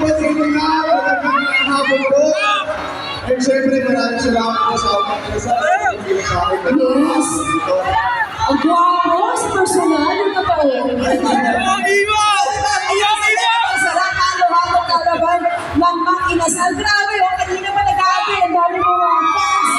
po sa inyo na. Magandang hapon po. At syempre, maraming salamat po sa akin. Sa akin. Yes. Ang gwapo sa personal. Ito pa eh. Sarap halo-halo kalaban ng mga inasal. Grabe, oh, kanina pa nag-aabi. Ang dami mo mga fans.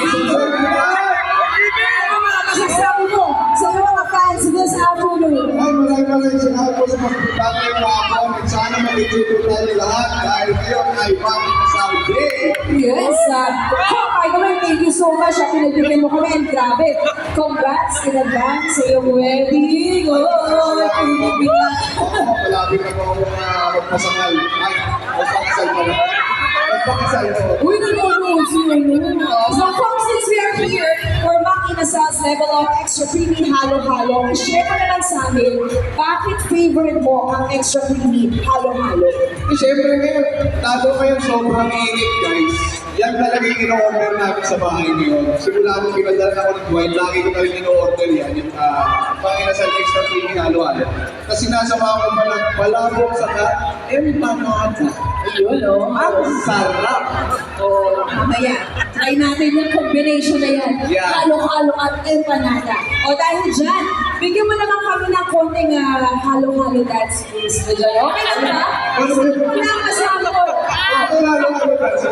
Ano mga masasabi mo sa iyo mga fans this afternoon? Ay, maraming salamat po sa pagpunta ng hapon. At sana mag-ituto tayo lahat dahil ngayon ay Pag-asal Day. Yes, by the way, thank you so much. Pinagbigyan mo kami and grabe. Congrats in advance sa iyong wedding. Oh, pinibigyan. Malapit na po ako magpasakal. Ay, magpakasal pa na. Magpakasal po. Uy, nanonood siya yun. So, folks, since we are here for Mang Inasal's level of extra creamy halo-halo, share mo naman sa amin, bakit favorite mo ang extra creamy halo-halo? Siyempre ngayon, lalo ngayon sobrang init guys. Yan talaga yung in-order namin sa bahay ngayon. Simula nung pinadala ako ng wine, lagi ko talagang in-order yan. Yung Pang-Inasal extra creamy halo-halo. Kasi nasama ko pa ng palabok saka empanada. Ayun, oh. Ang sarap! Oh, mamaya, try natin yung combination na yan. Yeah. Halo-halo at empanada. O dahil dyan, bigyan mo naman kami ng konting halo-halo dance please. Okay lang ba? Wala kasama ko. Halo-halo guys.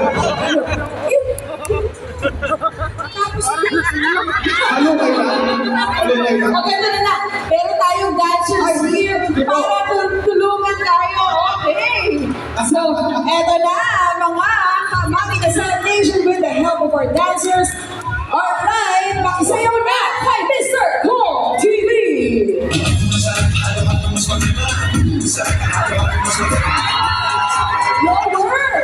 Tapos, Halo kayo lang. Halo kayo lang. okay na. Meron tayong dancers here para tulungan tayo. Okay. So, eto na mga Mang Inasal Nation with the help of our dancers. Alright, pakisayaw na kay Mr. Cole TV. Your word.